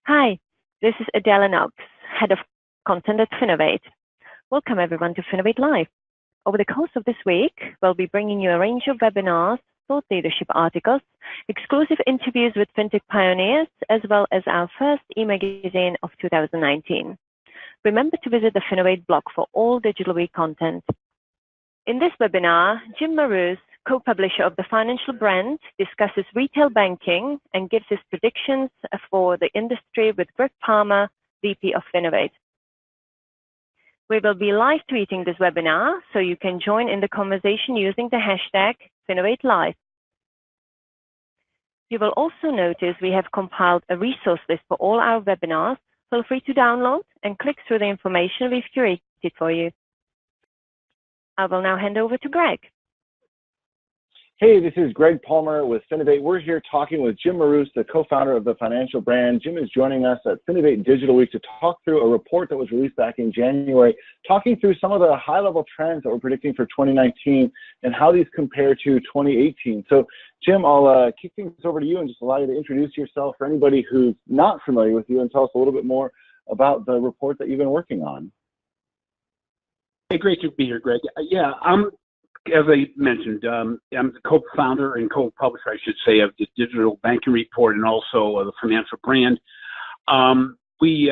Hi, this is Adela Knox, Head of Content at Finovate. Welcome everyone to Finovate Live. Over the course of this week, we'll be bringing you a range of webinars, thought leadership articles, exclusive interviews with fintech pioneers, as well as our first e-magazine of 2019. Remember to visit the Finovate blog for all Digital Week content. In this webinar, Jim Marous, co-publisher of the Financial Brand, discusses retail banking and gives his predictions for the industry with Greg Palmer, VP of Finovate. We will be live tweeting this webinar, so you can join in the conversation using the hashtag FinovateLive. You will also notice we have compiled a resource list for all our webinars. Feel free to download and click through the information we've curated for you. I will now hand over to Greg. Hey, this is Greg Palmer with Finovate. We're here talking with Jim Marous, the co-founder of the Financial Brand. Jim is joining us at Finovate Digital Week to talk through a report that was released back in January, talking through some of the high-level trends that we're predicting for 2019 and how these compare to 2018. So, Jim, I'll kick things over to you and just allow you to introduce yourself for anybody who's not familiar with you and tell us a little bit more about the report that you've been working on. Hey, great to be here, Greg. As I mentioned, I'm the co-founder and co-publisher, I should say, of the Digital Banking Report and also the Financial Brand. We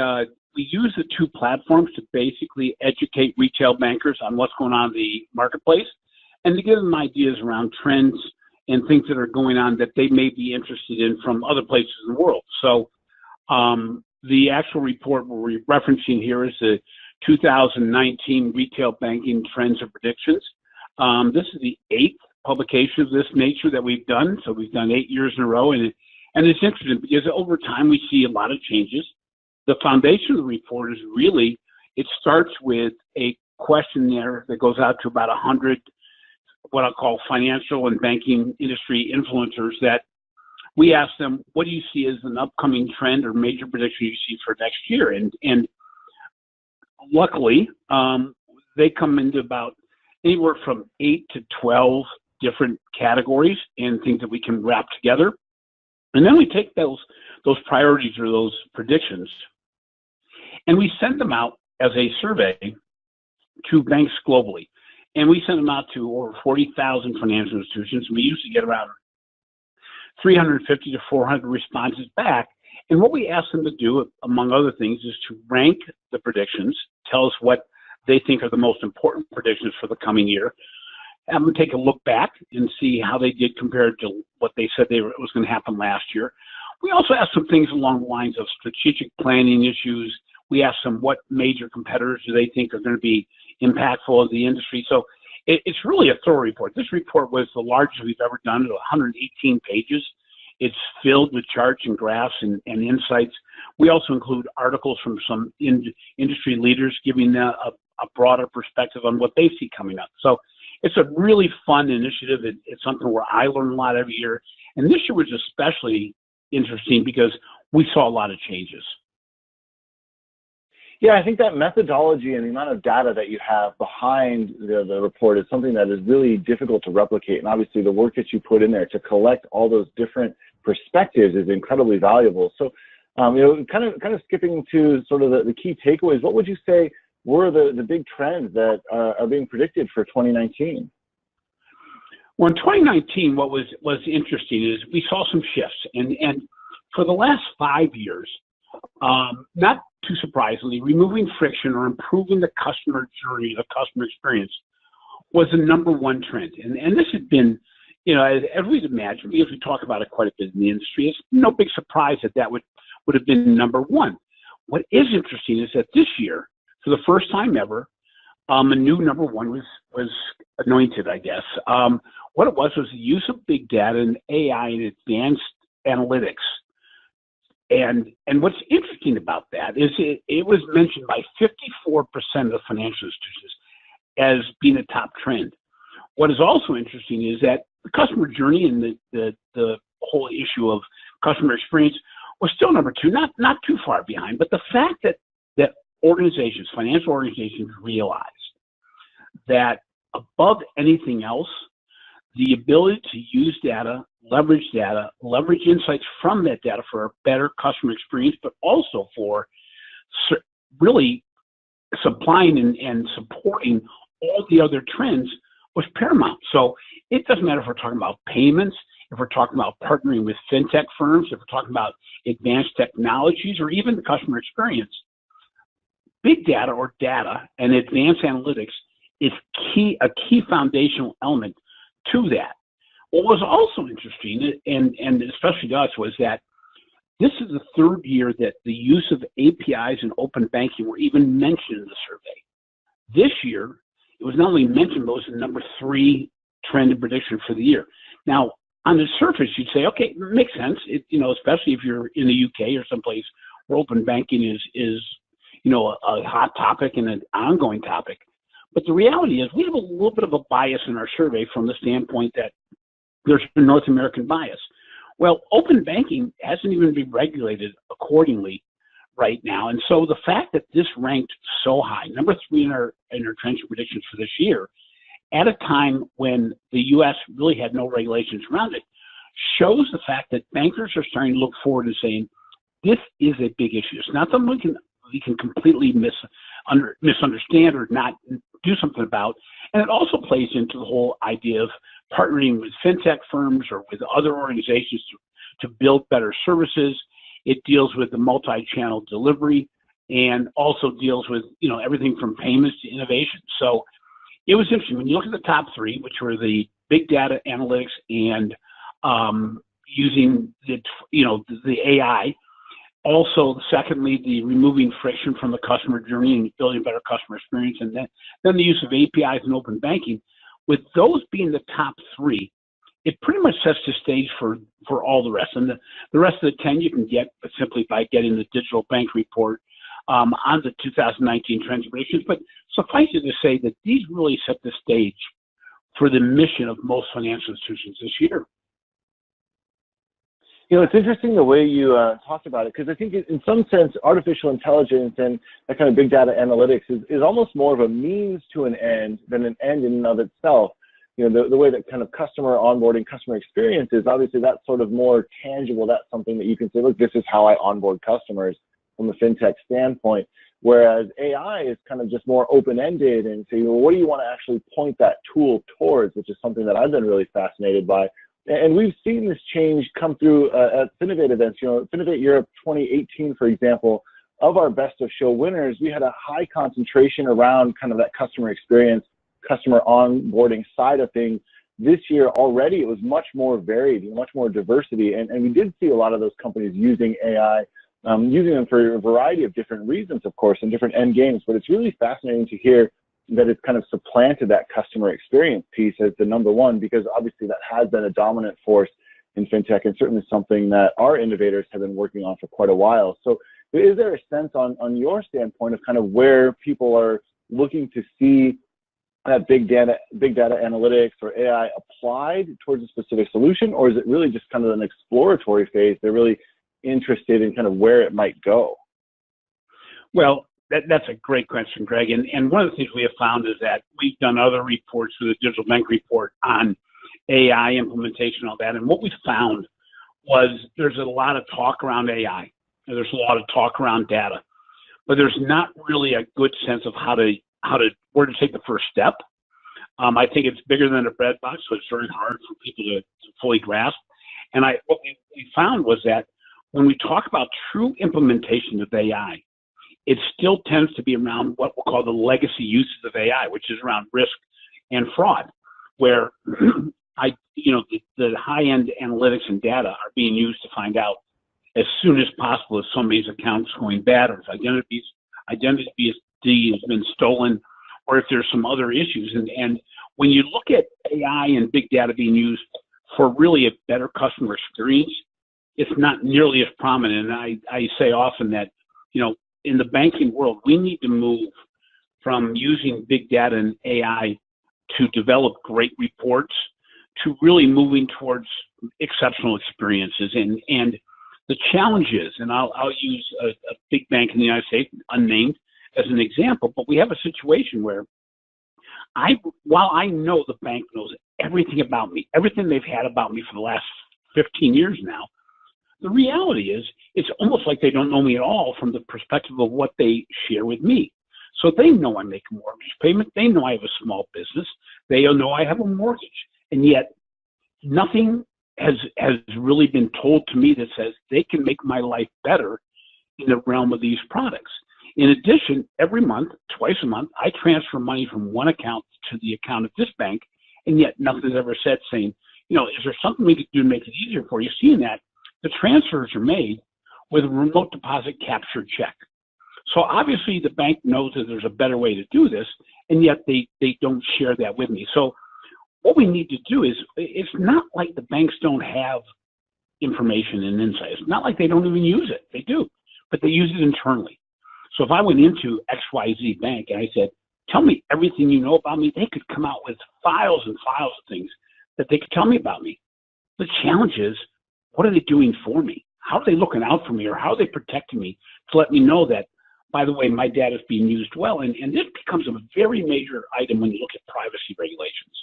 use the two platforms to basically educate retail bankers on what's going on in the marketplace and to give them ideas around trends and things that are going on that they may be interested in from other places in the world. So the actual report we're referencing here is the 2019 Retail Banking Trends and Predictions. This is the 8th publication of this nature that we've done. So we've done 8 years in a row, and it's interesting because over time we see a lot of changes. The foundation of the report is really, it starts with a questionnaire that goes out to about 100, what I'll call financial and banking industry influencers, that we ask them, what do you see as an upcoming trend or major prediction you see for next year? And luckily, they come into about anywhere from 8 to 12 different categories and things that we can wrap together. And then we take those priorities or those predictions, and we send them out as a survey to banks globally. And we send them out to over 40,000 financial institutions. We usually get around 350 to 400 responses back. And what we ask them to do, among other things, is to rank the predictions, tell us what they think are the most important predictions for the coming year. Have them take a look back and see how they did compared to what they said was going to happen last year. We also ask some things along the lines of strategic planning issues. We ask them what major competitors do they think are going to be impactful of the industry. So it's really a thorough report. This report was the largest we've ever done, 118 pages. It's filled with charts and graphs and insights. We also include articles from some industry leaders giving a broader perspective on what they see coming up. So it's a really fun initiative. It's something where I learn a lot every year. And this year was especially interesting because we saw a lot of changes. Yeah, I think that methodology and the amount of data that you have behind the report is something that is really difficult to replicate. And obviously the work that you put in there to collect all those different perspectives is incredibly valuable. So, kind of skipping to sort of the key takeaways, what would you say were the big trends that are being predicted for 2019? Well, in 2019, what was interesting is we saw some shifts. And for the last 5 years, not too surprisingly, removing friction or improving the customer journey, the customer experience, was the #1 trend. And this had been, as we'd imagine, because we talk about it quite a bit in the industry, it's no big surprise that would have been #1. What is interesting is that this year, for the first time ever, a new #1 was anointed, I guess. What it was the use of big data and AI and advanced analytics. And what's interesting about that is it was mentioned by 54% of financial institutions as being a top trend. What is also interesting is that the customer journey and the whole issue of customer experience was still #2, not too far behind. But the fact that organizations, financial organizations, realized that above anything else, the ability to use data, leverage data, leverage insights from that data for a better customer experience, but also for really supplying and supporting all the other trends was paramount. So it doesn't matter if we're talking about payments, if we're talking about partnering with fintech firms, if we're talking about advanced technologies, or even the customer experience. Big data or data and advanced analytics is a key foundational element to that. What was also interesting, and especially to us, was that this is the third year that the use of APIs and open banking were even mentioned in the survey. This year, it was not only mentioned, but it was the number 3 trend and prediction for the year. Now, on the surface, you'd say, okay, it makes sense. Especially if you're in the UK or someplace where open banking is a hot topic and an ongoing topic. But the reality is we have a little bit of a bias in our survey from the standpoint that there's a North American bias. Well, open banking hasn't even been regulated accordingly right now. And so the fact that this ranked so high, number 3 in our trends and predictions for this year, at a time when the U.S. really had no regulations around it, shows the fact that bankers are starting to look forward and saying, this is a big issue. It's not something we can completely misunderstand or not do something about. And it also plays into the whole idea of partnering with fintech firms or with other organizations to build better services. It deals with the multi-channel delivery and also deals with everything from payments to innovation. So it was interesting when you look at the top 3, which were the big data analytics and using the AI. Also, secondly, the removing friction from the customer journey and building a better customer experience, and then the use of APIs and open banking. With those being the top 3, it pretty much sets the stage for all the rest. And the rest of the 10 you can get simply by getting the digital bank report on the 2019 trends and predictions. But suffice it to say that these really set the stage for the mission of most financial institutions this year. It's interesting the way you talked about it, because I think in some sense, artificial intelligence and that kind of big data analytics is almost more of a means to an end than an end in and of itself. The way that kind of customer onboarding, customer experience is, obviously that's sort of more tangible. That's something that you can say, look, this is how I onboard customers from a fintech standpoint. Whereas AI is kind of just more open-ended and say, well, what do you want to actually point that tool towards, which is something that I've been really fascinated by. And we've seen this change come through at Finovate events. Finovate Europe 2018, for example, of our best of show winners, we had a high concentration around kind of that customer experience, customer onboarding side of things. This year already, it was much more varied, much more diversity. And we did see a lot of those companies using AI, using them for a variety of different reasons, of course, and different end games. But it's really fascinating to hear that it's kind of supplanted that customer experience piece as the number 1, because obviously that has been a dominant force in fintech and certainly something that our innovators have been working on for quite a while. So is there a sense on your standpoint of kind of where people are looking to see that big data analytics or AI applied towards a specific solution, or is it really just kind of an exploratory phase? They're really interested in kind of where it might go. Well, that's a great question, Greg. And one of the things we have found is that we've done other reports through the Digital Bank Report on AI implementation and all that. And what we found was there's a lot of talk around AI. And there's a lot of talk around data, but there's not really a good sense of where to take the first step. I think it's bigger than a breadbox, so it's very hard for people to fully grasp. And what we found was that when we talk about true implementation of AI, it still tends to be around what we'll call the legacy uses of AI, which is around risk and fraud, where the high-end analytics and data are being used to find out as soon as possible if somebody's account's going bad, or if identity has been stolen, or if there's some other issues. And when you look at AI and big data being used for really a better customer experience, it's not nearly as prominent. And I say often that, in the banking world, we need to move from using big data and AI to develop great reports to really moving towards exceptional experiences. And the challenge is, and I'll use a big bank in the United States, unnamed, as an example, but we have a situation where while I know the bank knows everything about me, everything they've had about me for the last 15 years now. The reality is, it's almost like they don't know me at all from the perspective of what they share with me. So they know I make a mortgage payment. They know I have a small business. They know I have a mortgage. And yet nothing has really been told to me that says they can make my life better in the realm of these products. In addition, every month, twice a month, I transfer money from one account to the account of this bank, and yet nothing's ever said saying, is there something we could do to make it easier for you? Seeing that, the transfers are made with a remote deposit captured check. So obviously the bank knows that there's a better way to do this, and yet they don't share that with me. So what we need to do is, it's not like the banks don't have information and insight. It's not like they don't even use it. They do, but they use it internally. So if I went into XYZ Bank and I said, tell me everything you know about me, they could come out with files and files of things that they could tell me about me. The challenge is, what are they doing for me? How are they looking out for me, or how are they protecting me to let me know that, by the way, my data is being used well? And this becomes a very major item when you look at privacy regulations.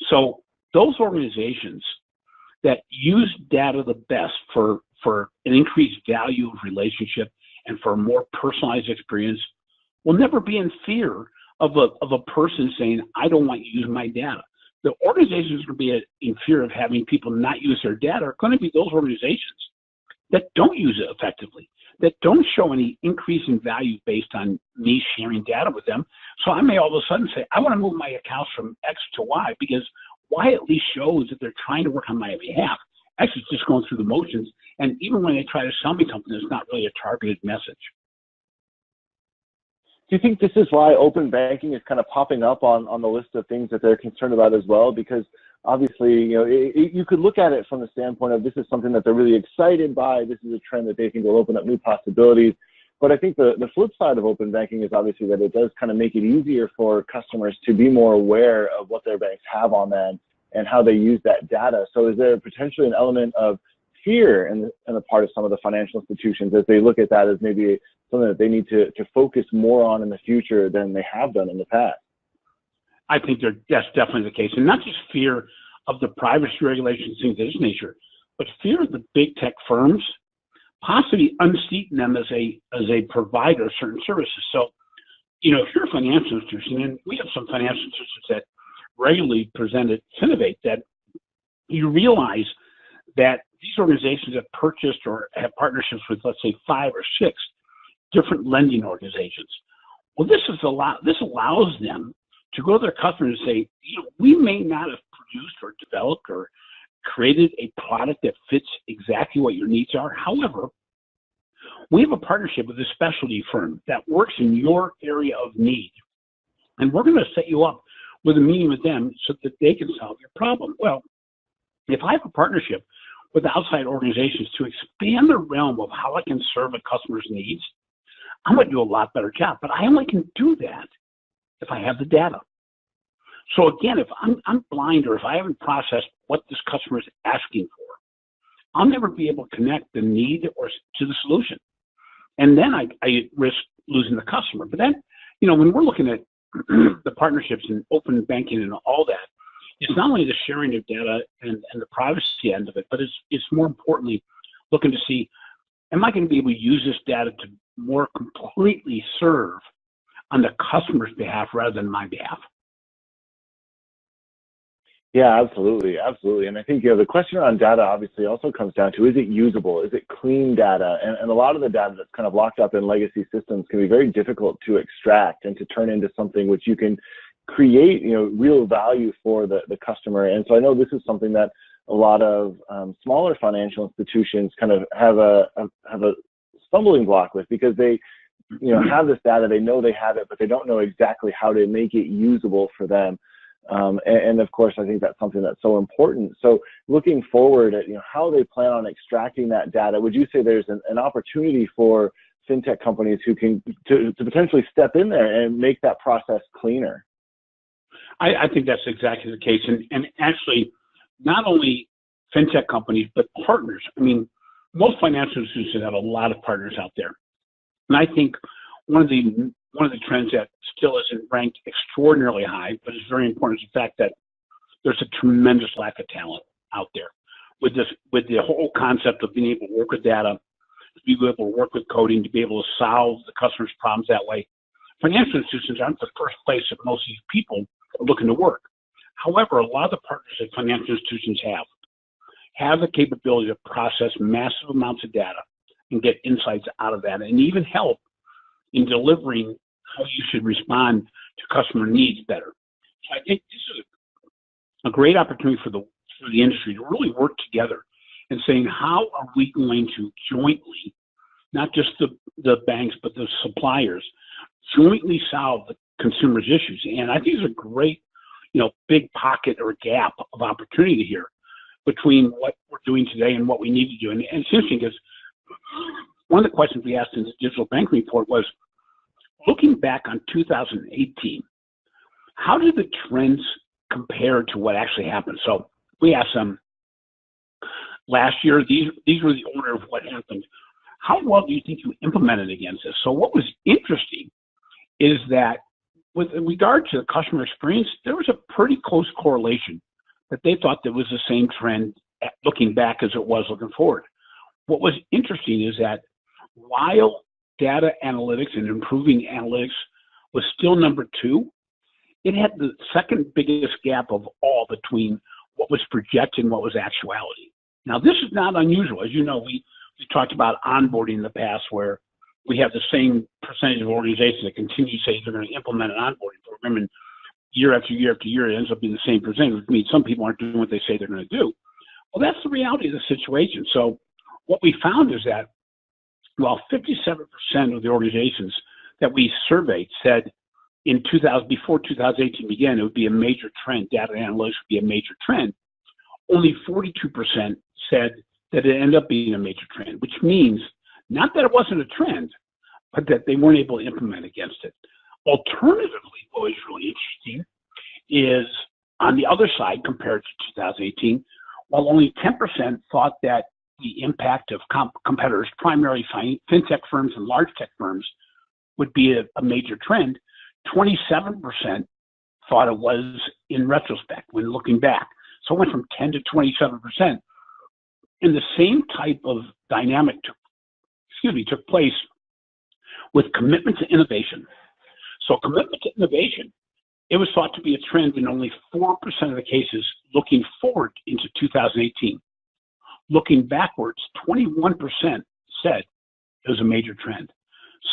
So those organizations that use data the best for an increased value of relationship and for a more personalized experience will never be in fear of a person saying, I don't want you to use my data. The organizations going to be in fear of having people not use their data are going to be those organizations that don't use it effectively, that don't show any increase in value based on me sharing data with them. So I may all of a sudden say, I want to move my accounts from X to Y, because Y at least shows that they're trying to work on my behalf. X is just going through the motions. And even when they try to sell me something, it's not really a targeted message. Do you think this is why open banking is kind of popping up on the list of things that they're concerned about as well? Because obviously, you could look at it from the standpoint of, this is something that they're really excited by. This is a trend that they think will open up new possibilities. But I think the flip side of open banking is obviously that it does kind of make it easier for customers to be more aware of what their banks have on them and how they use that data. So is there potentially an element of fear in the part of some of the financial institutions as they look at that as maybe something that they need to focus more on in the future than they have done in the past? I think that's definitely the case. And not just fear of the privacy regulations, things of this nature, but fear of the big tech firms possibly unseating them as a provider of certain services. So, if you're a financial institution, and we have some financial institutions that regularly present at Finovate, that you realize that these organizations have purchased or have partnerships with, let's say, 5 or 6 different lending organizations. Well, this allows them to go to their customers and say, we may not have produced or developed or created a product that fits exactly what your needs are. However, we have a partnership with a specialty firm that works in your area of need, and we're going to set you up with a meeting with them so that they can solve your problem. Well, if I have a partnership with outside organizations to expand the realm of how I can serve a customer's needs, I'm going to do a lot better job. But I only can do that if I have the data. So again, if I'm blind, or if I haven't processed what this customer is asking for, I'll never be able to connect the need or to the solution. And then I risk losing the customer. But then, when we're looking at the partnerships and open banking and all that, it's not only the sharing of data and the privacy end of it, but it's more importantly looking to see, am I going to be able to use this data to more completely serve on the customer's behalf rather than my behalf? Yeah, absolutely. And I think the question around data obviously also comes down to, is it usable? Is it clean data? And a lot of the data that's kind of locked up in legacy systems can be very difficult to extract and to turn into something which you can create real value for the customer. And so I know this is something that a lot of smaller financial institutions kind of have a stumbling block with, because they have this data, they know they have it, but they don't know exactly how to make it usable for them. And of course, I think that's something that's so important. So looking forward at how they plan on extracting that data, would you say there's an opportunity for fintech companies who can to potentially step in there and make that process cleaner? I think that's exactly the case. And actually, not only fintech companies, but partners. I mean, most financial institutions have a lot of partners out there. And I think one of the trends that still isn't ranked extraordinarily high, but is very important, is the fact that there's a tremendous lack of talent out there. with the whole concept of being able to work with data, to be able to work with coding, to be able to solve the customer's problems that way. Financial institutions aren't the first place that most of these people are looking to work. However, a lot of the partners that financial institutions have the capability to process massive amounts of data and get insights out of that, and even help in delivering how you should respond to customer needs better. So I think this is a great opportunity for the industry to really work together and saying, how are we going to jointly, not just the banks, but the suppliers, jointly solve the consumer's issues? And I think there's a great, big pocket or gap of opportunity here between what we're doing today and what we need to do. And it's interesting because one of the questions we asked in the digital bank report was, looking back on 2018, how did the trends compare to what actually happened? So we asked them last year, these were the order of what happened. How well do you think you implemented against this? So what was interesting is that with regard to the customer experience, there was a pretty close correlation that they thought there was the same trend looking back as it was looking forward. What was interesting is that while data analytics and improving analytics was still number 2, it had the second biggest gap of all between what was projected and what was actuality. Now, this is not unusual. As you know, we talked about onboarding in the past, where we have the same percentage of organizations that continue to say they're going to implement an onboarding program, and year after year after year, it ends up being the same percentage, which means some people aren't doing what they say they're going to do. Well, that's the reality of the situation. So what we found is that while 57% of the organizations that we surveyed said before 2018 began, it would be a major trend, data analytics would be a major trend, only 42% said that it ended up being a major trend, which means not that it wasn't a trend, but that they weren't able to implement against it. Alternatively, what was really interesting is on the other side, compared to 2018, while only 10% thought that the impact of competitors, primarily fintech firms and large tech firms, would be a major trend, 27% thought it was in retrospect when looking back. So it went from 10 to 27%. And the same type of dynamic took place with commitment to innovation. So commitment to innovation, it was thought to be a trend in only 4% of the cases looking forward into 2018. Looking backwards, 21% said it was a major trend.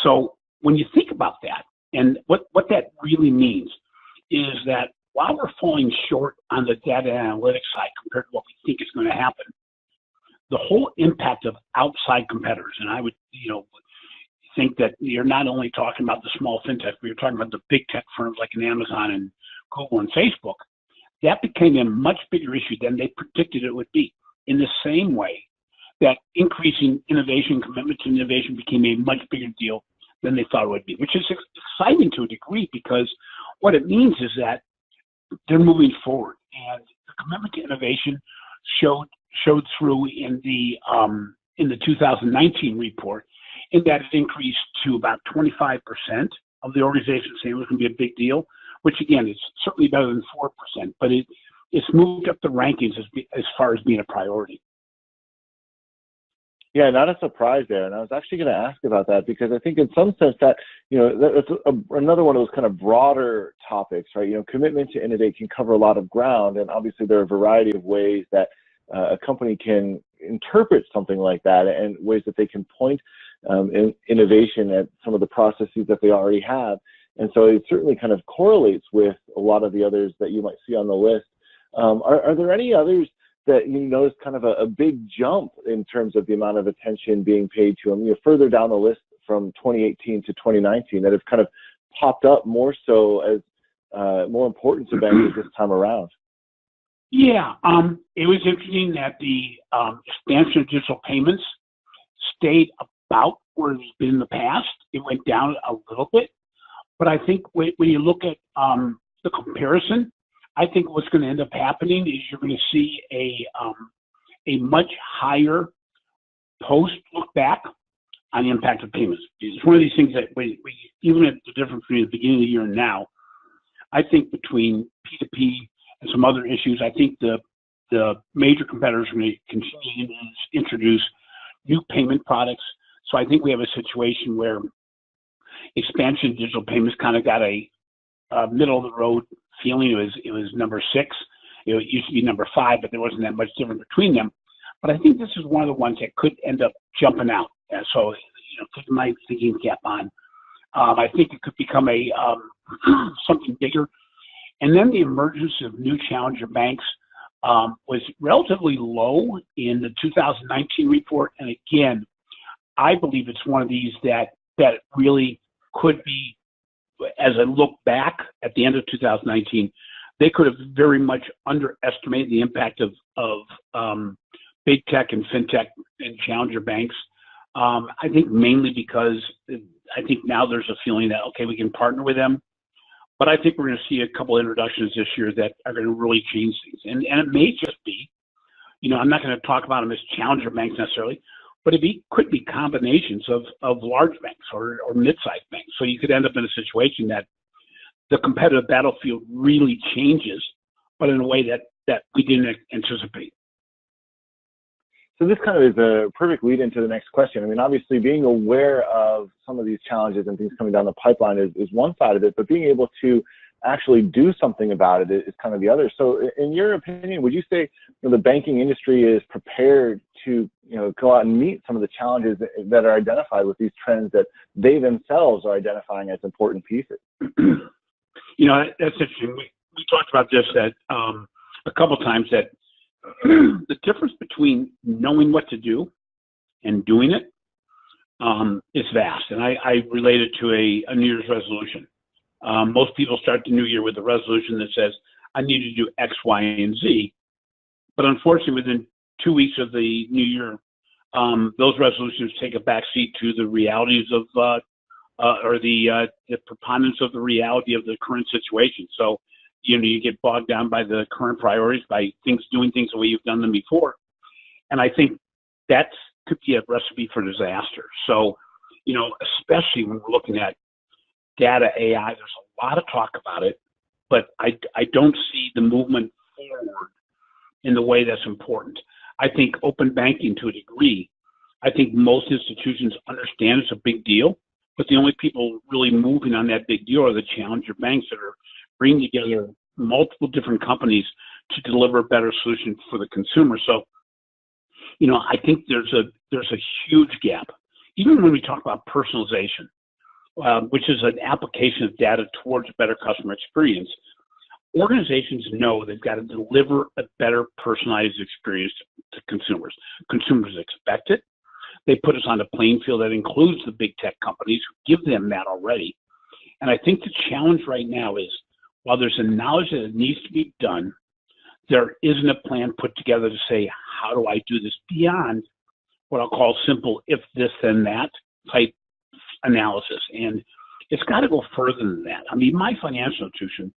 So when you think about that, and what that really means is that while we're falling short on the data analytics side compared to what we think is going to happen, the whole impact of outside competitors, and I would, think that you're not only talking about the small fintech, but you're talking about the big tech firms like an Amazon and Google and Facebook, that became a much bigger issue than they predicted it would be. In the same way that increasing innovation, commitment to innovation became a much bigger deal than they thought it would be, which is exciting to a degree, because what it means is that they're moving forward, and the commitment to innovation showed through in the 2019 report, in that it increased to about 25% of the organization saying it was going to be a big deal, which again is certainly better than 4%, but it's moved up the rankings as far as being a priority. Yeah, not a surprise there. And I was actually going to ask about that, because I think in some sense that, that's another one of those kind of broader topics, right? Commitment to innovate can cover a lot of ground. And obviously there are a variety of ways that a company can interpret something like that, and ways that they can point in innovation at some of the processes that they already have. And so it certainly kind of correlates with a lot of the others that you might see on the list. Are there any others that you notice kind of a big jump in terms of the amount of attention being paid to them, further down the list from 2018 to 2019, that have kind of popped up more so as more important to banks this time around? Yeah, it was interesting that the expansion of digital payments stayed about where it's been in the past. It went down a little bit, but I think when you look at the comparison, I think what's going to end up happening is you're going to see a much higher post look back on the impact of payments. It's one of these things that we even at the difference between the beginning of the year and now, I think between P2P and some other issues, I think the the major competitors are going to continue to introduce new payment products. So I think we have a situation where expansion of digital payments kind of got a middle of the road feeling. It was number 6. It used to be number 5, but there wasn't that much difference between them. But I think this is one of the ones that could end up jumping out. And so, keep my thinking cap on. I think it could become a something bigger. And then the emergence of new challenger banks was relatively low in the 2019 report. And again, I believe it's one of these that really could be, as I look back at the end of 2019, they could have very much underestimated the impact of big tech and fintech and challenger banks. I think mainly because I think now there's a feeling that, okay, we can partner with them. But I think we're going to see a couple of introductions this year that are going to really change things. And it may just be, I'm not going to talk about them as challenger banks necessarily, but could be combinations of large banks or mid-sized banks. So you could end up in a situation that the competitive battlefield really changes, but in a way that we didn't anticipate. So this kind of is a perfect lead into the next question. I mean, obviously being aware of some of these challenges and things coming down the pipeline is one side of it, but being able to actually do something about it is kind of the other. So in your opinion, would you say the banking industry is prepared to go out and meet some of the challenges that are identified with these trends that they themselves are identifying as important pieces? That's interesting. We talked about this a couple times, that the difference between knowing what to do and doing it is vast. And I relate it to a New Year's resolution. Most people start the new year with a resolution that says, I need to do X, Y, and Z. But unfortunately, within 2 weeks of the new year, those resolutions take a backseat to the realities of or the preponderance of the reality of the current situation. So, you get bogged down by the current priorities, by doing things the way you've done them before. And I think that could be a recipe for disaster. So, especially when we're looking at data AI, there's a lot of talk about it, but I don't see the movement forward in the way that's important. I think open banking, to a degree, I think most institutions understand it's a big deal, but the only people really moving on that big deal are the challenger banks that are bringing together multiple different companies to deliver a better solution for the consumer. So, I think there's a huge gap. Even when we talk about personalization, which is an application of data towards a better customer experience, organizations know they've got to deliver a better personalized experience to consumers. Consumers expect it. They put us on a playing field that includes the big tech companies who give them that already. And I think the challenge right now is, while there's a knowledge that it needs to be done, there isn't a plan put together to say, how do I do this beyond what I'll call simple if this then that type analysis. And it's got to go further than that. I mean, my financial institution,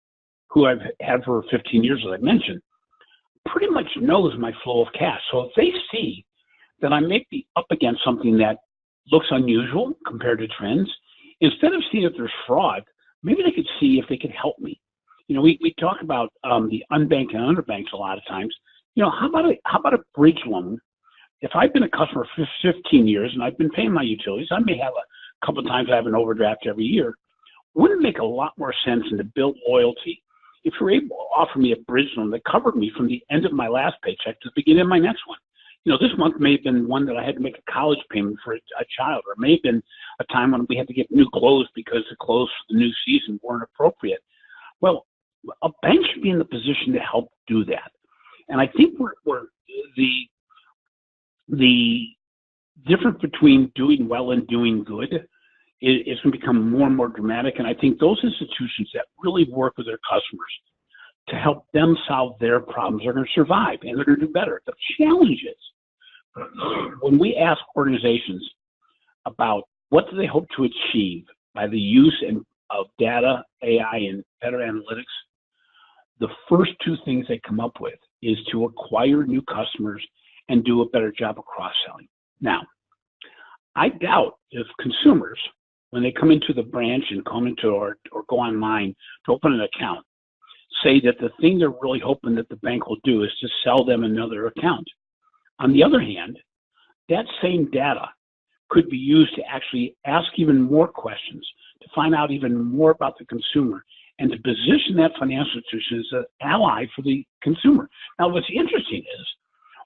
who I've had for 15 years, as I mentioned, pretty much knows my flow of cash. So if they see that I may be up against something that looks unusual compared to trends, instead of seeing if there's fraud, maybe they could see if they could help me. We talk about the unbanked and underbanked a lot of times. How about a bridge loan? If I've been a customer for 15 years and I've been paying my utilities, I may have a couple of times I have an overdraft every year. Wouldn't it make a lot more sense and to build loyalty if you're able to offer me a bridge loan that covered me from the end of my last paycheck to the beginning of my next one? This month may have been one that I had to make a college payment for a child, or it may have been a time when we had to get new clothes because the clothes for the new season weren't appropriate. Well, a bank should be in the position to help do that. And I think we're the difference between doing well and doing good is going to become more and more dramatic. And I think those institutions that really work with their customers to help them solve their problems are going to survive and they're going to do better. The challenge is when we ask organizations about what do they hope to achieve by the use of data, AI, and better analytics, the first two things they come up with is to acquire new customers and do a better job of cross-selling. Now, I doubt if consumers, when they come into the branch and come into or go online to open an account, say that the thing they're really hoping that the bank will do is to sell them another account. On the other hand, that same data could be used to actually ask even more questions, to find out even more about the consumer, and to position that financial institution as an ally for the consumer. Now, what's interesting is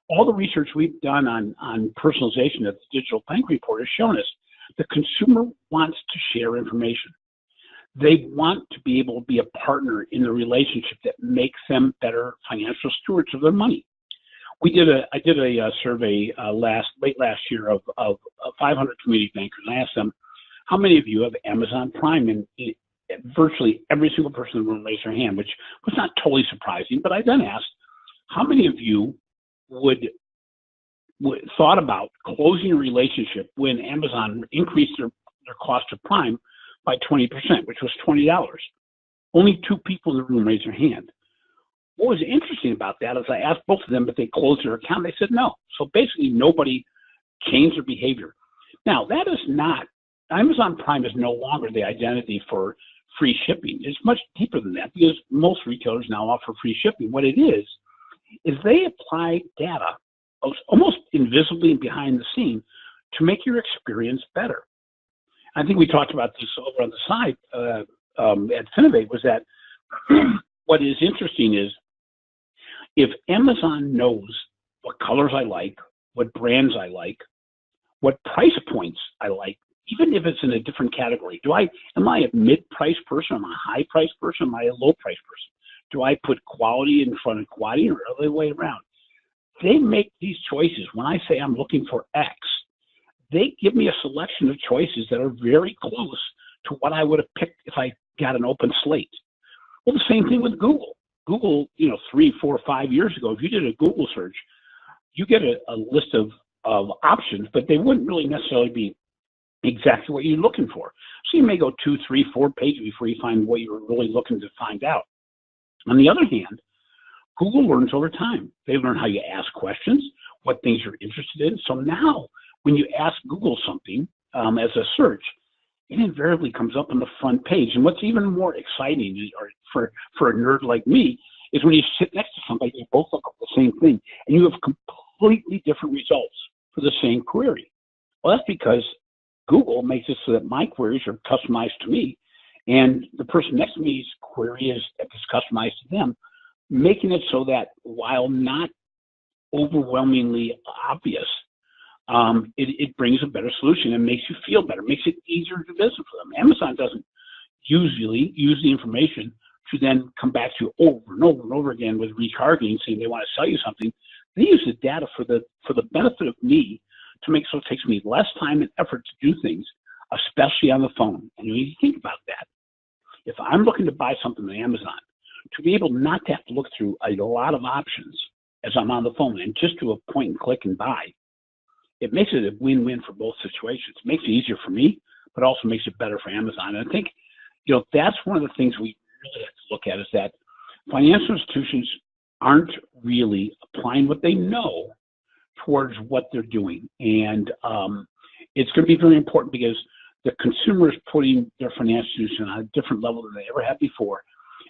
all the research we've done on personalization of the digital bank report has shown us the consumer wants to share information. They want to be able to be a partner in the relationship that makes them better financial stewards of their money. I did a survey late last year of 500 community bankers, and I asked them, how many of you have Amazon Prime? And virtually every single person in the room raised their hand, which was not totally surprising. But I then asked, how many of you would thought about closing a relationship when Amazon increased their cost of Prime by 20%, which was $20? Only 2 people in the room raised their hand. What was interesting about that is I asked both of them if they closed their account. They said no. So basically nobody changed their behavior. Now, that is not, Amazon Prime is no longer the identity for free shipping. It's much deeper than that because most retailers now offer free shipping. What it is they apply data almost invisibly and behind the scene to make your experience better. I think we talked about this over on the side at Finovate, was that what is interesting is if Amazon knows what colors I like, what brands I like, what price points I like, even if it's in a different category, am I a mid-price person? Am I a high-price person? Am I a low-price person? Do I put quality in front of quantity or the other way around? They make these choices. When I say I'm looking for X, they give me a selection of choices that are very close to what I would have picked if I got an open slate. Well, the same thing with Google. Google, 3, 4, 5 years ago, if you did a Google search, you get a list of options, but they wouldn't really necessarily be exactly what you're looking for. So you may go 2, 3, 4 pages before you find what you're really looking to find out. On the other hand, Google learns over time. They learn how you ask questions, what things you're interested in. So now when you ask Google something as a search, it invariably comes up on the front page. And what's even more exciting or for a nerd like me is when you sit next to somebody, you both look up the same thing, and you have completely different results for the same query. Well, that's because Google makes it so that my queries are customized to me, and the person next to me's query is customized to them, making it so that while not overwhelmingly obvious, it brings a better solution and makes you feel better, makes it easier to do business for them. Amazon doesn't usually use the information to then come back to you over and over and over again with retargeting, saying they want to sell you something. They use the data for the benefit of me to make so it takes me less time and effort to do things, especially on the phone. And when you think about that, if I'm looking to buy something on Amazon, to be able not to have to look through a lot of options as I'm on the phone and just do a point and click and buy, it makes it a win-win for both situations. It makes it easier for me, but also makes it better for Amazon. And I think, that's one of the things we really have to look at, is that financial institutions aren't really applying what they know towards what they're doing. And it's going to be very important because the consumer is putting their financial institution on a different level than they ever have before.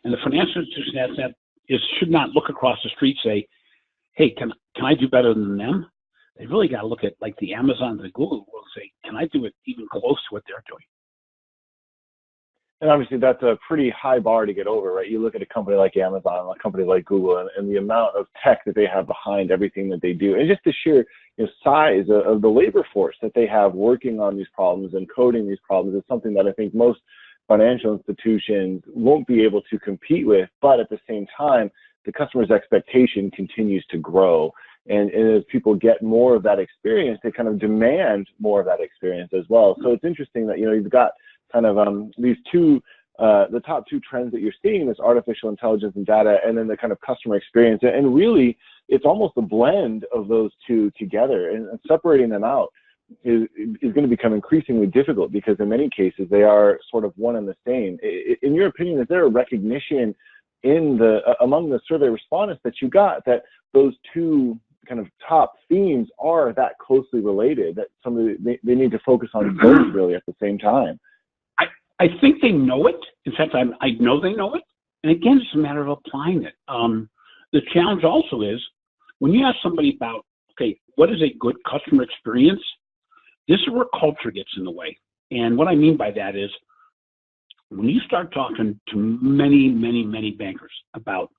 And the financial institution should not look across the street and say, hey, can I do better than them? They really got to look at like the Amazon, the Google world, and say, can I do it even close to what they're doing? And obviously that's a pretty high bar to get over, right? You look at a company like Amazon, a company like Google, and the amount of tech that they have behind everything that they do, and just the sheer size of the labor force that they have working on these problems and coding these problems is something that I think most financial institutions won't be able to compete with. But at the same time, the customer's expectation continues to grow. And as people get more of that experience, they kind of demand more of that experience as well. So it's interesting that, you've got kind of these two, the top two trends that you're seeing, this artificial intelligence and data, and then the kind of customer experience. And really, it's almost a blend of those two together, and separating them out is going to become increasingly difficult because in many cases, they are sort of one and the same. In your opinion, is there a recognition among the survey respondents that you got that those two kind of top themes are that closely related, that they need to focus on both really at the same time? I think they know it. In fact, I know they know it, And again, it's a matter of applying it. The challenge also is when you ask somebody about, okay, what is a good customer experience? This is where culture gets in the way. And what I mean by that is when you start talking to many, many, many bankers about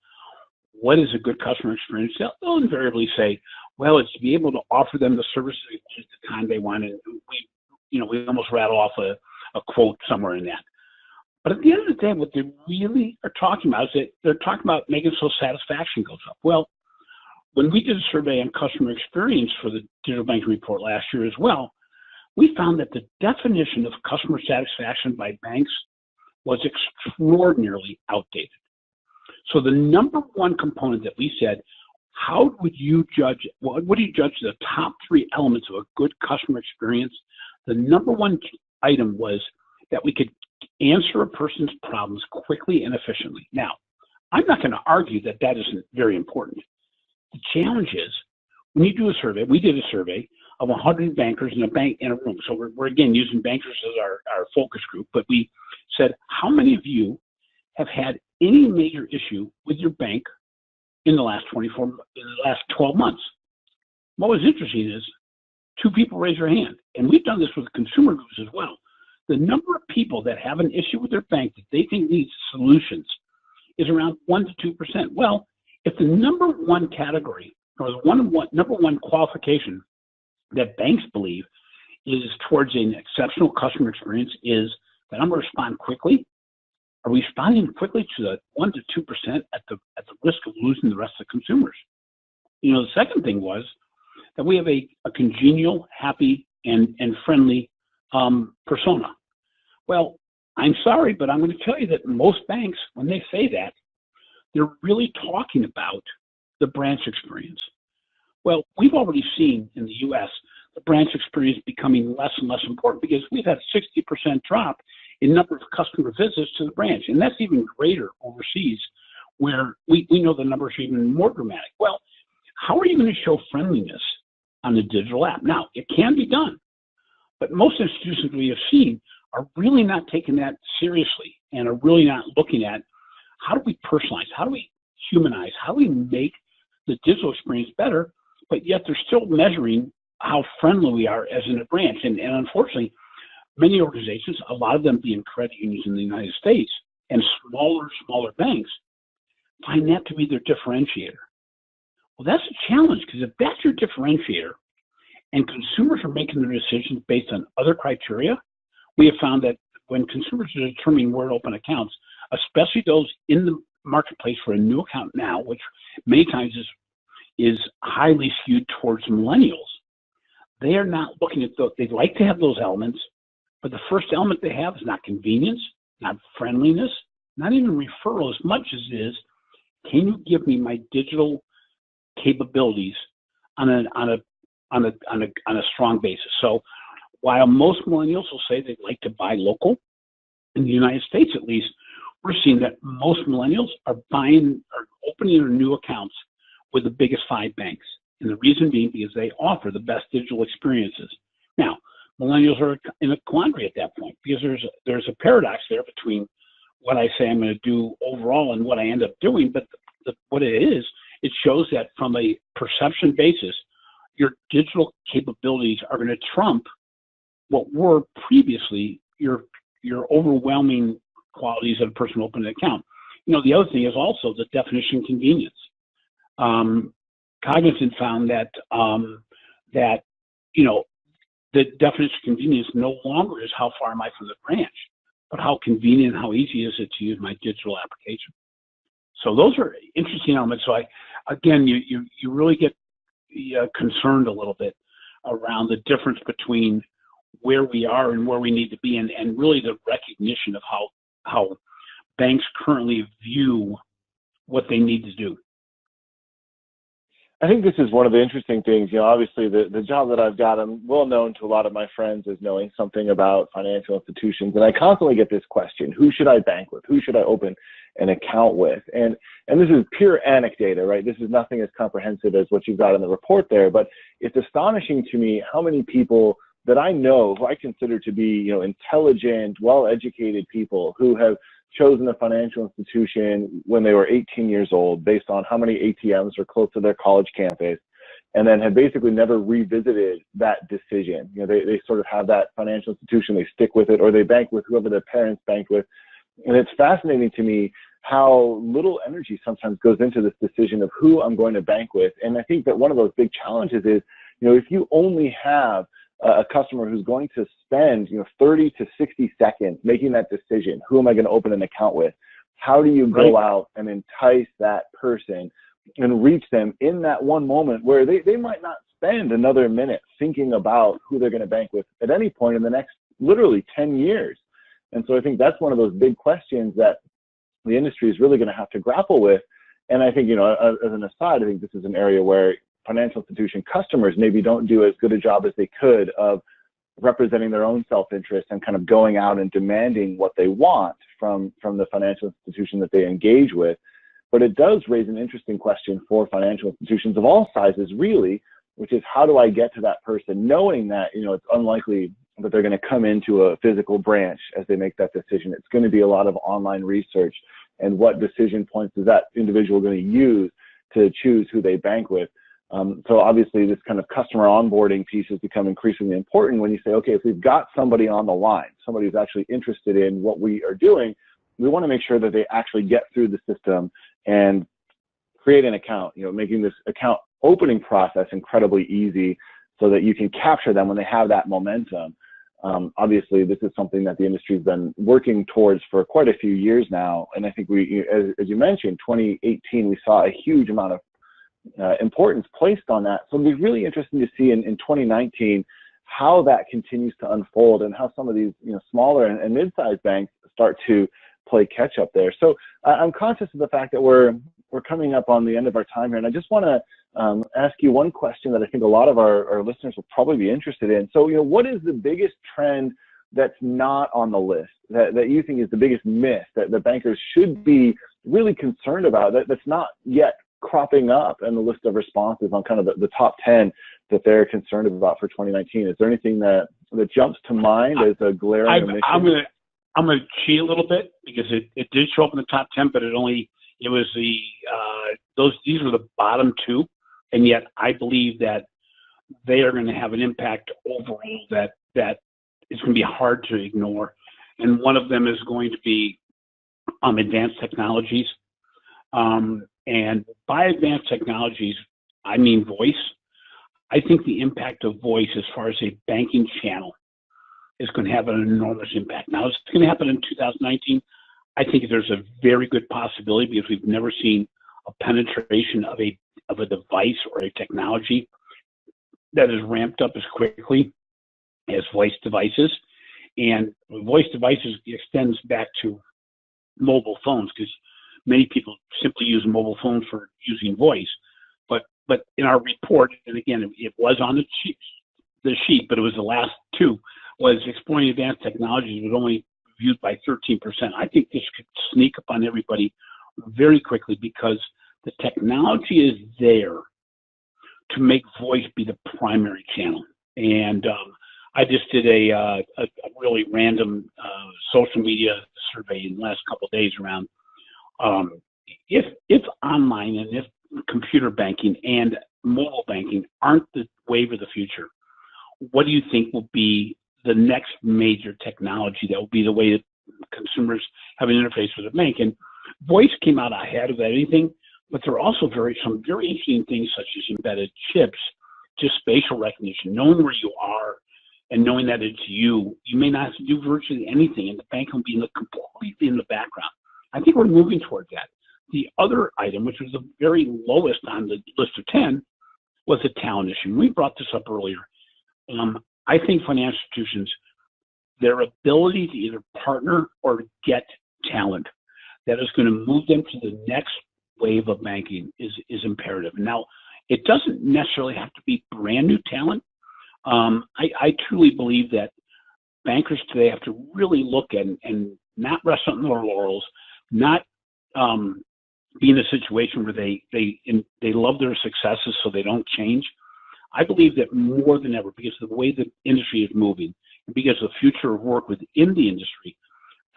what is a good customer experience, they'll invariably say, well, it's to be able to offer them the services they want at the time they want. And we almost rattle off a quote somewhere in that. But at the end of the day, what they really are talking about is that they're talking about making so satisfaction goes up. Well, when we did a survey on customer experience for the Digital Banking Report last year as well, we found that the definition of customer satisfaction by banks was extraordinarily outdated. So the number one component that we said, how would you judge, what do you judge the top three elements of a good customer experience? The number one item was that we could answer a person's problems quickly and efficiently. Now, I'm not going to argue that that isn't very important. The challenge is, when you do a survey, we did a survey of 100 bankers in a room. So we're again using bankers as our focus group, but we said, how many of you have had any major issue with your bank in the last 12 months? What was interesting is 2 people raised their hand, and we've done this with consumer groups as well. The number of people that have an issue with their bank that they think needs solutions is around 1 to 2%. Well, if the number one category or the number one qualification that banks believe is towards an exceptional customer experience is that I'm going to respond quickly, are we responding quickly to the 1 to 2% at the risk of losing the rest of the consumers? The second thing was that we have a congenial, happy, and friendly persona. Well, I'm sorry, but I'm going to tell you that most banks, when they say that, they're really talking about the branch experience. Well, we've already seen in the U.S. the branch experience becoming less and less important because we've had a 60% drop in number of customer visits to the branch, and that's even greater overseas, where we know the numbers are even more dramatic. Well, how are you going to show friendliness on the digital app? Now, it can be done, but most institutions we have seen are really not taking that seriously and are really not looking at how do we personalize, how do we humanize, how do we make the digital experience better, but yet they're still measuring how friendly we are as in a branch. And unfortunately, many organizations, a lot of them being credit unions in the United States and smaller banks, find that to be their differentiator. Well, that's a challenge because if that's your differentiator and consumers are making their decisions based on other criteria, we have found that when consumers are determining where to open accounts, especially those in the marketplace for a new account now, which many times is highly skewed towards millennials, they are not looking at those. They'd like to have those elements, but the first element they have is not convenience, not friendliness, not even referral as much as it is, can you give me my digital capabilities on a strong basis? So while most millennials will say they'd like to buy local, in the United States at least, we're seeing that most millennials are opening their new accounts with the biggest 5 banks. And the reason being because they offer the best digital experiences. Now, millennials are in a quandary at that point because there's a paradox there between what I say I'm going to do overall and what I end up doing. But what it is, it shows that from a perception basis, your digital capabilities are going to trump what were previously your overwhelming qualities of a person opening an account. The other thing is also the definition of convenience. Cognizant found that the definition of convenience no longer is how far am I from the branch, but how convenient, how easy is it to use my digital application. So those are interesting elements. So you really get concerned a little bit around the difference between where we are and where we need to be, and really the recognition of how banks currently view what they need to do. I think this is one of the interesting things. Obviously the job that I've got, I'm well known to a lot of my friends as knowing something about financial institutions. And I constantly get this question, who should I bank with? Who should I open an account with? And this is pure anecdata, right? This is nothing as comprehensive as what you've got in the report there, but it's astonishing to me how many people that I know, who I consider to be, intelligent, well-educated people who have chosen a financial institution when they were 18 years old based on how many ATMs were close to their college campus, and then had basically never revisited that decision. You know, they sort of have that financial institution, they stick with it, or they bank with whoever their parents banked with. And it's fascinating to me how little energy sometimes goes into this decision of who I'm going to bank with. And I think that one of those big challenges is, you know, if you only have a customer who's going to spend, you know, 30 to 60 seconds making that decision, who am I going to open an account with? How do you go out and entice that person and reach them in that one moment where they might not spend another minute thinking about who they're going to bank with at any point in the next literally 10 years? And so I think that's one of those big questions that the industry is really going to have to grapple with. And I think, you know, as an aside, I think this is an area where financial institution customers maybe don't do as good a job as they could of representing their own self-interest and kind of going out and demanding what they want from the financial institution that they engage with. But it does raise an interesting question for financial institutions of all sizes, really, which is how do I get to that person knowing that, you know, it's unlikely that they're going to come into a physical branch as they make that decision. It's going to be a lot of online research, and what decision points is that individual going to use to choose who they bank with. So obviously this kind of customer onboarding piece has become increasingly important when you say, okay, if we've got somebody on the line, somebody who's actually interested in what we are doing, we want to make sure that they actually get through the system and create an account, you know, making this account opening process incredibly easy so that you can capture them when they have that momentum. Obviously, this is something that the industry has been working towards for quite a few years now. And I think we, as you mentioned, 2018, we saw a huge amount of importance placed on that. So it'll be really interesting to see in 2019 how that continues to unfold and how some of these, you know, smaller and mid-sized banks start to play catch up there. So I'm conscious of the fact that we're coming up on the end of our time here, and I just want to ask you one question that I think a lot of our listeners will probably be interested in. So, you know, what is the biggest trend that's not on the list that you think is the biggest myth that the bankers should be really concerned about that's not yet cropping up in the list of responses on kind of the top 10 that they're concerned about for 2019? Is there anything that jumps to mind as a glaring omission? I'm gonna cheat a little bit because it did show up in the top 10, but these were the bottom two, and yet I believe that they are going to have an impact overall that is going to be hard to ignore. And one of them is going to be advanced technologies. And by advanced technologies, I mean voice. I think the impact of voice as far as a banking channel is going to have an enormous impact. Now, it's going to happen in 2019. I think there's a very good possibility because we've never seen a penetration of a device or a technology that is ramped up as quickly as voice devices. And voice devices extends back to mobile phones because many people simply use mobile phones for using voice. But in our report, and again, it was on the sheet, but it was the last two, was exploring advanced technologies was only viewed by 13%. I think this could sneak up on everybody very quickly because the technology is there to make voice be the primary channel. And I just did a really random social media survey in the last couple of days around if online and if computer banking and mobile banking aren't the wave of the future, what do you think will be the next major technology that will be the way that consumers have an interface with a bank? And voice came out ahead of anything, but there are also some very interesting things such as embedded chips, just spatial recognition, knowing where you are and knowing that it's you. You may not have to do virtually anything, and the bank will be completely in the background. I think we're moving towards that. The other item, which was the very lowest on the list of 10, was the talent issue. We brought this up earlier. I think financial institutions, their ability to either partner or get talent that is going to move them to the next wave of banking is imperative. Now, it doesn't necessarily have to be brand new talent. I truly believe that bankers today have to really look at and not rest on their laurels, not be in a situation where they love their successes so they don't change. I believe that more than ever, because of the way the industry is moving, and because of the future of work within the industry,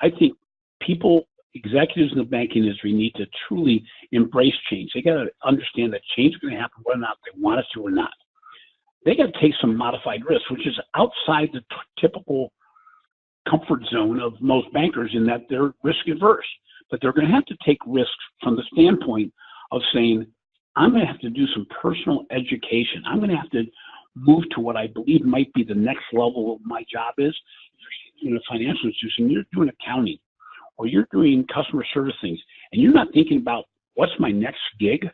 I think people executives in the banking industry need to truly embrace change. They got to understand that change is going to happen whether or not they want it to or not. They got to take some modified risks, which is outside the typical comfort zone of most bankers in that they're risk averse. But they're going to have to take risks from the standpoint of saying, I'm going to have to do some personal education. I'm going to have to move to what I believe might be the next level of my job is. If you're in a financial institution, you're doing accounting or you're doing customer service things, and you're not thinking about what's my next gig,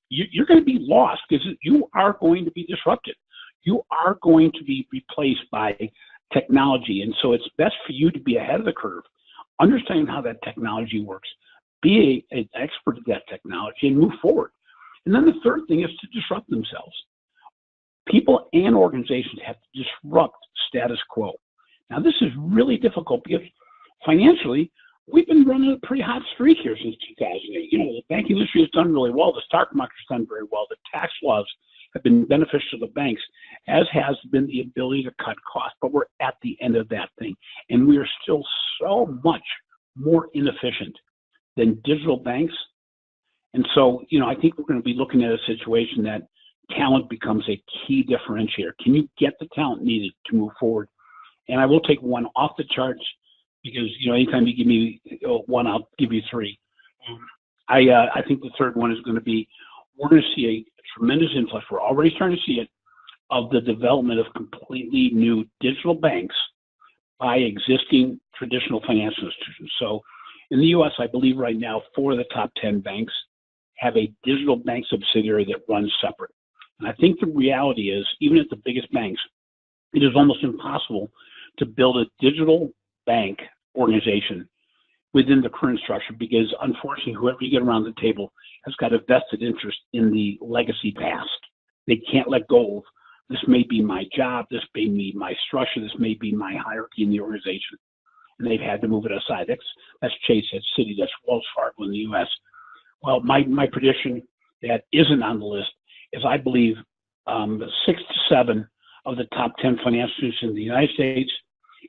you're going to be lost because you are going to be disrupted. You are going to be replaced by technology. And so it's best for you to be ahead of the curve, understand how that technology works, be an expert at that technology, and move forward. And then the third thing is to disrupt themselves. People and organizations have to disrupt status quo. Now, this is really difficult because financially, we've been running a pretty hot streak here since 2008. You know, the banking industry has done really well. The stock market's done very well. The tax laws have been beneficial to the banks, as has been the ability to cut costs. But we're at the end of that thing, and we are still so much more inefficient than digital banks. And so, you know, I think we're going to be looking at a situation that talent becomes a key differentiator. Can you get the talent needed to move forward? And I will take one off the charts because, you know, anytime you give me one, I'll give you three. I think the third one is going to be, we're going to see a tremendous influx. We're already starting to see it, of the development of completely new digital banks by existing traditional financial institutions. So in the U.S., I believe right now, 4 of the top 10 banks have a digital bank subsidiary that runs separate. And I think the reality is, even at the biggest banks, it is almost impossible to build a digital bank organization within the current structure because, unfortunately, whoever you get around the table has got a vested interest in the legacy past. They can't let go of, this may be my job, this may be my structure, this may be my hierarchy in the organization. And they've had to move it aside. That's Chase, that's Citi, that's Wells Fargo in the U.S. Well, my prediction that isn't on the list is I believe 6 to 7 of the top 10 financial institutions in the United States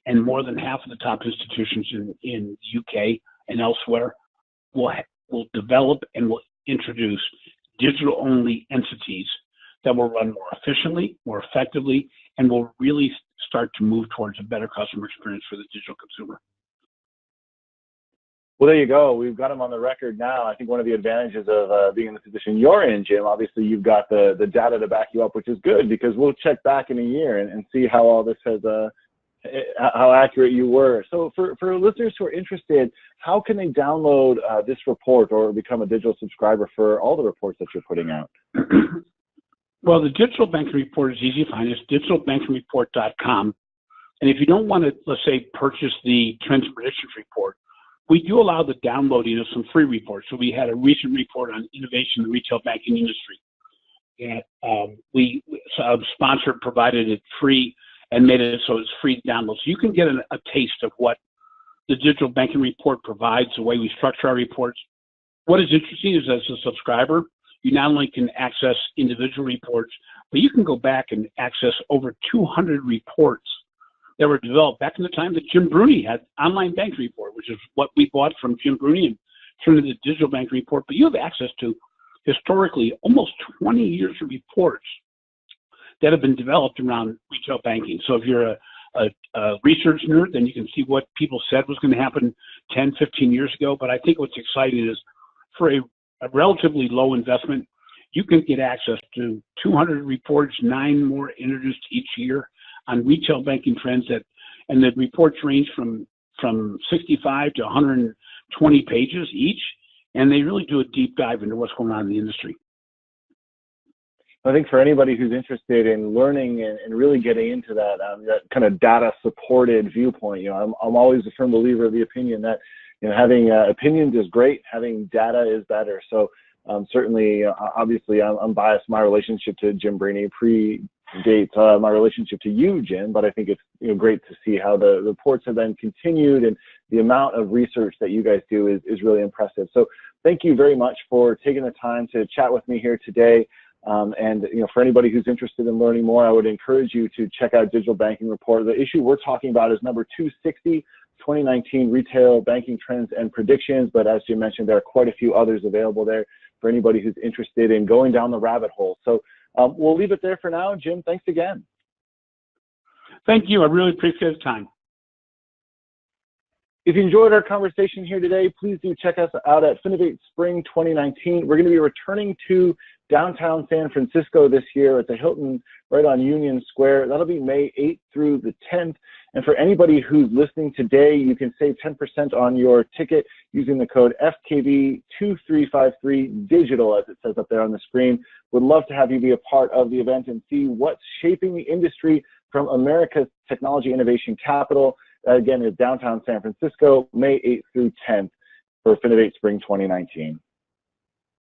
and more than half of the top institutions in the UK and elsewhere will develop and will introduce digital-only entities that will run more efficiently, more effectively, and will really start to move towards a better customer experience for the digital consumer. Well, there you go. We've got them on the record now. I think one of the advantages of being in the position you're in, Jim, obviously you've got the data to back you up, which is good because we'll check back in a year and see how all this has, how accurate you were. So for listeners who are interested, how can they download this report or become a digital subscriber for all the reports that you're putting out? Well, the Digital Banking Report is easy to find. It's digitalbankingreport.com. And if you don't want to, let's say, purchase the Trends and Predictions report, we do allow the downloading of some free reports. So we had a recent report on innovation in the retail banking industry. And we sponsor provided it free and made it so it's free to download. So you can get a taste of what the Digital Banking Report provides, the way we structure our reports. What is interesting is as a subscriber, you not only can access individual reports, but you can go back and access over 200 reports that were developed back in the time that Jim Bruni had Online Bank Report, which is what we bought from Jim Bruni and turned into the Digital Bank Report. But you have access to historically almost 20 years of reports that have been developed around retail banking. So if you're a research nerd, then you can see what people said was going to happen 10, 15 years ago. But I think what's exciting is for a relatively low investment, you can get access to 200 reports, 9 more introduced each year on retail banking trends and the reports range from 65 to 120 pages each, and they really do a deep dive into what's going on in the industry. I think for anybody who's interested in learning and really getting into that kind of data-supported viewpoint, you know, I'm always a firm believer of the opinion that, you know, having opinions is great, having data is better. So certainly, obviously, I'm biased. My relationship to Jim Bruni predates my relationship to you, Jim. But I think it's, you know, great to see how the reports have been continued, and the amount of research that you guys do is really impressive. So thank you very much for taking the time to chat with me here today. And, you know, for anybody who's interested in learning more, I would encourage you to check out Digital Banking Report. The issue we're talking about is number 260, 2019 Retail Banking Trends and Predictions. But as Jim mentioned, there are quite a few others available there for anybody who's interested in going down the rabbit hole. So we'll leave it there for now. Jim, thanks again. Thank you. I really appreciate the time. If you enjoyed our conversation here today, please do check us out at Finovate Spring 2019. We're going to be returning to downtown San Francisco this year at the Hilton right on Union Square. That'll be May 8th through the 10th. And for anybody who's listening today, you can save 10% on your ticket using the code FKB2353 digital, as it says up there on the screen. Would love to have you be a part of the event and see what's shaping the industry from America's technology innovation capital. Again, is downtown San Francisco, May 8th through 10th for Finovate Spring 2019.